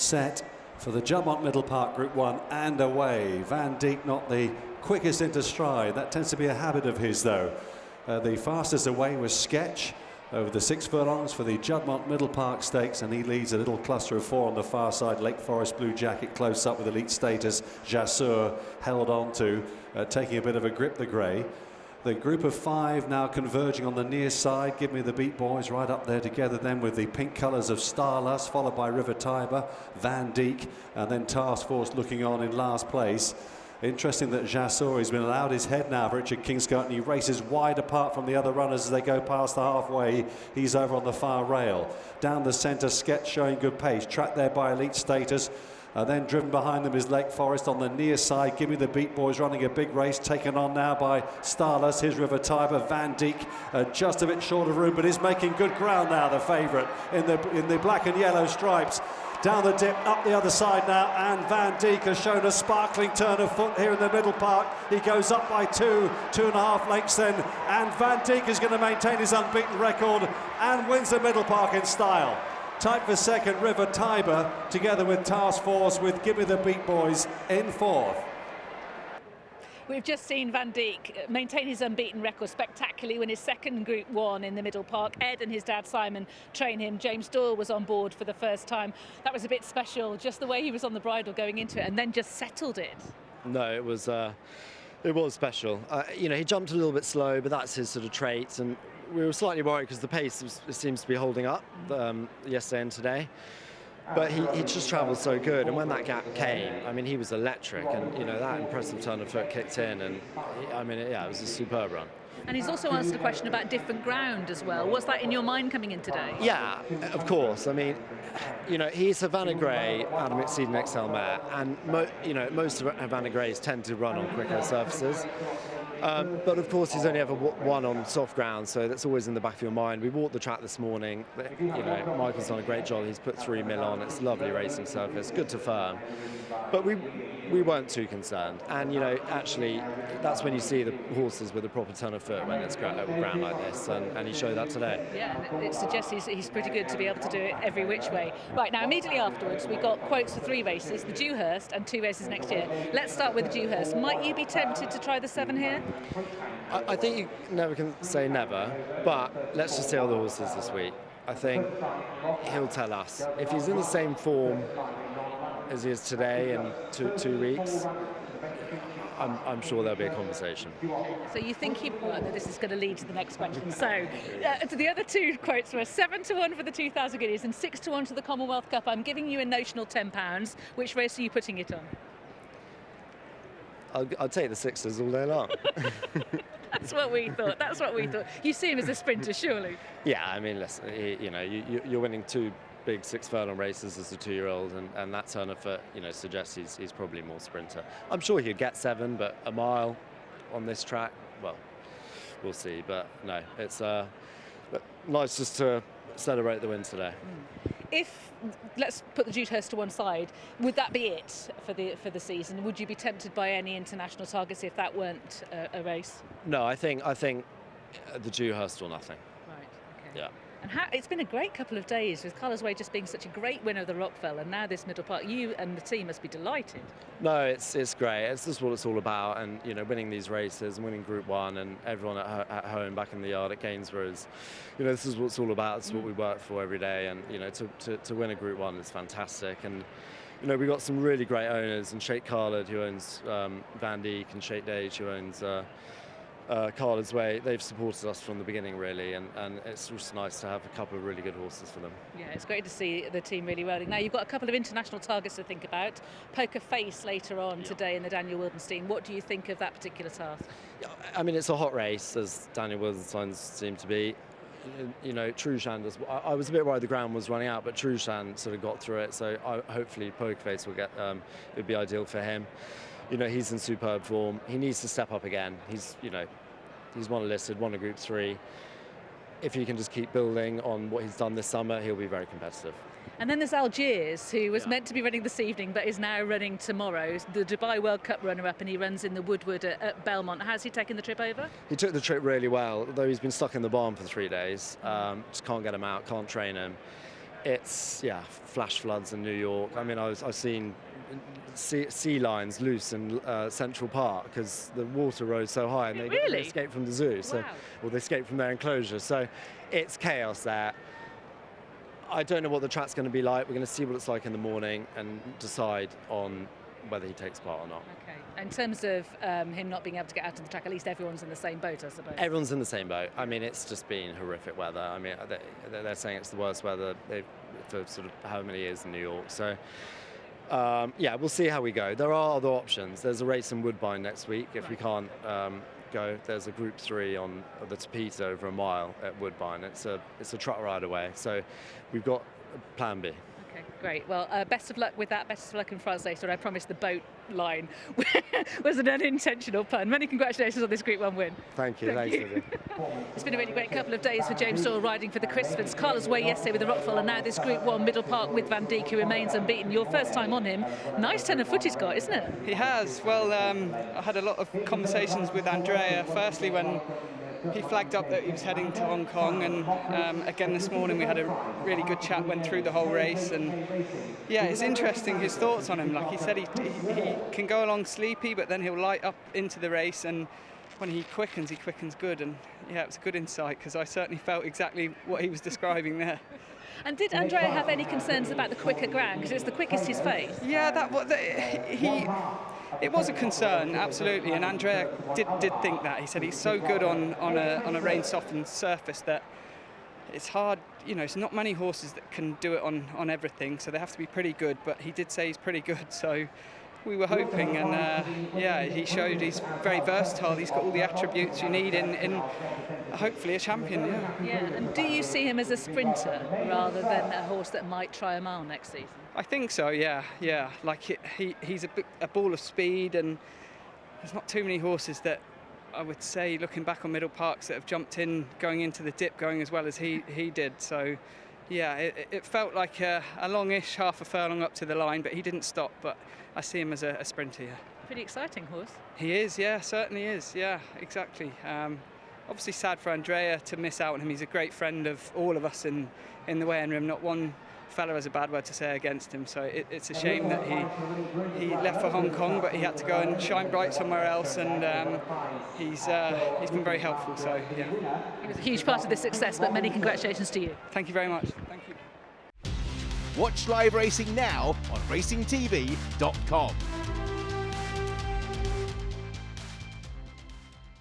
set for the Juddmonte Middle Park Group 1 and away. Vandeek not the quickest into stride. That tends to be a habit of his, though. The fastest away was Sketch over the 6 furlongs for the Juddmonte Middle Park Stakes, and he leads a little cluster of 4 on the far side. Lake Forest Blue Jacket close up with elite status. Jassur held on to, taking a bit of a grip, the grey. The group of 5 now converging on the near side. Give Me the Beat Boys right up there together then with the pink colours of Starlust, followed by River Tiber, Vandeek, and then Task Force looking on in last place. Interesting that Jassur has been allowed his head now, Richard Kingscote, and he races wide apart from the other runners as they go past the halfway. He's over on the far rail. Down the centre, Sketch showing good pace, tracked there by elite status. Then driven behind them is Lake Forest on the near side. Give Me the Beat Boys running a big race, taken on now by Starlust. Here's River Tiber, Vandeek, just a bit short of room, but is making good ground now, the favourite, in the black and yellow stripes. Down the dip, up the other side now, and Vandeek has shown a sparkling turn of foot here in the middle park. He goes up by 2.5 lengths then, and Vandeek is going to maintain his unbeaten record and wins the middle park in style. Tight for second, River Tiber, together with Task Force with Give Me the Beat Boys in fourth. We've just seen Vandeek maintain his unbeaten record spectacularly, win his second Group 1 in the Middle Park. Ed and his dad Simon train him. James Doyle was on board for the first time. That was a bit special, just the way he was on the bridle going into it and then just settled it. No, it was special. You know, he jumped a little bit slow, but that's his sort of trait. And we were slightly worried because the pace seems to be holding up yesterday and today. But he just travelled so good, and when that gap came, I mean, he was electric, and you know that impressive turn of foot kicked in, and I mean, yeah, it was a superb run. And he's also answered a question about different ground as well. What's that in your mind coming in today? Yeah, of course. I mean, you know, he's Havana Grey, Adam Exceeding XL mare, and you know, most of Havana Greys tend to run on quicker surfaces. But of course, he's only ever won on soft ground, so that's always in the back of your mind. We walked the track this morning. You know, Michael's done a great job. He's put 3 mil on. It's a lovely racing surface, good to firm. But we weren't too concerned. And you know, actually, that's when you see the horses with a proper turn of foot when it's ground like this, and he showed that today. Yeah, it suggests he's pretty good to be able to do it every which way. Right, now immediately afterwards, we got quotes for 3 races, the Dewhurst and 2 races next year. Let's start with the Dewhurst. Might you be tempted to try the 7 here? I think you never can say never, but let's just see how the horse is this week. I think he'll tell us. If he's in the same form as he is today in two weeks, I'm sure there'll be a conversation. So you think this is going to lead to the next question. So the other 2 quotes were 7-1 for the 2,000 guineas and 6-1 to the Commonwealth Cup. I'm giving you a notional £10. Which race are you putting it on? I'll take the 6s all day long. That's what we thought. That's what we thought. You see him as a sprinter, surely. Yeah, I mean, listen, you know, you're winning 2 big 6 furlong races as a 2-year-old, and that turn of foot, you know, suggests he's probably more sprinter. I'm sure he'll get 7, but a mile on this track, well, we'll see. But no, it's nice just to celebrate the win today. If let's put the Dewhurst to one side, would that be it for the season? Would you be tempted by any international targets if that weren't a race? No, I think the Dewhurst or nothing. Right. Okay. Yeah. And it's been a great couple of days with Carlos Way just being such a great winner of the Rockfell, and now this Middle Park. You and the team must be delighted. No, it's great. It's just what it's all about, and you know, winning these races and winning Group 1, and everyone at home back in the yard at Gainsborough is, you know, this is what it's all about. This is what we work for every day, and you know, to win a Group 1 is fantastic. And you know, we've got some really great owners, and Sheikh Khalid, who owns Vandeek, and Sheikh Dage, who owns Carla's Way. They've supported us from the beginning, really, and it's just nice to have a couple of really good horses for them. Yeah, it's great to see the team really well. Now, you've got a couple of international targets to think about. Poker Face later on today in the Daniel Wildenstein. What do you think of that particular task? I mean, it's a hot race, as Daniel Wildenstein seemed to be. You know, Trushan does. I was a bit worried the ground was running out, but Trushan sort of got through it, so hopefully Poker Face will get. It'd be ideal for him. You know, he's in superb form. He needs to step up again. He's won a listed, won a Group 3. If he can just keep building on what he's done this summer, he'll be very competitive. And then there's Algiers, who was meant to be running this evening, but is now running tomorrow. The Dubai World Cup runner-up, and he runs in the Woodwood at Belmont. How's he taken the trip over? He took the trip really well, although he's been stuck in the barn for 3 days. Just can't get him out, can't train him. it's, yeah, flash floods in New York. I mean, I've seen sea lions loose in Central Park because the water rose so high, and they escaped from the zoo. So, or they escaped from their enclosure. So it's chaos there. I don't know what the track's going to be like. We're going to see what it's like in the morning and decide on whether he takes part or not. Okay. In terms of him not being able to get out of the track, at least everyone's in the same boat, I suppose. Everyone's in the same boat. I mean, it's just been horrific weather. I mean, they're saying it's the worst weather for sort of how many years in New York. So, yeah, we'll see how we go. There are other options. There's a race in Woodbine next week. If we can't go, there's a Group 3 on the Tapete over a mile at Woodbine. It's a truck ride away. So we've got Plan B. Okay, great. Well, best of luck with that. Best of luck in France later. I promise the boat line was an unintentional pun. Many congratulations on this Group 1 win. Thank you. Thanks, Lily. It's been a really great couple of days for James Doyle riding for the Crisfords. Carlos Way yesterday with the Rockfall, and now this Group 1 Middle Park with Vandeek, who remains unbeaten. Your first time on him. Nice turn of foot he's got, isn't it? He has. Well, I had a lot of conversations with Andrea. Firstly, when he flagged up that he was heading to Hong Kong, and again this morning we had a really good chat, went through the whole race, and yeah, it's interesting his thoughts on him. Like he said, he can go along sleepy, but then he'll light up into the race, and when he quickens good. And yeah, it was a good insight, because I certainly felt exactly what he was describing there. And did Andrea have any concerns about the quicker ground, because it's the quickest he's faced? Yeah, it was a concern, absolutely, and Andrea did think that. He said he's so good on a rain-softened surface that it's hard, you know, it's not many horses that can do it on everything, so they have to be pretty good, but he did say he's pretty good, so we were hoping, and yeah, he showed he's very versatile. He's got all the attributes you need in hopefully a champion. Yeah. And do you see him as a sprinter rather than a horse that might try a mile next season? I think so. Yeah. Like he's a ball of speed, and there's not too many horses that I would say, looking back on Middle Parks, that have jumped in going into the dip going as well as he did. So. Yeah, it felt like a longish half a furlong up to the line, but he didn't stop. But I see him as a sprinter. Yeah. Pretty exciting horse. He is, yeah, certainly is. Yeah, exactly. Obviously sad for Andrea to miss out on him. He's a great friend of all of us in the weighing room. Not one fella has a bad word to say against him. So it's a shame that he left for Hong Kong, but he had to go and shine bright somewhere else. And he's been very helpful. So yeah, he was a huge part of the success. But many congratulations to you. Thank you very much. Thank you. Watch live racing now on racingtv.com.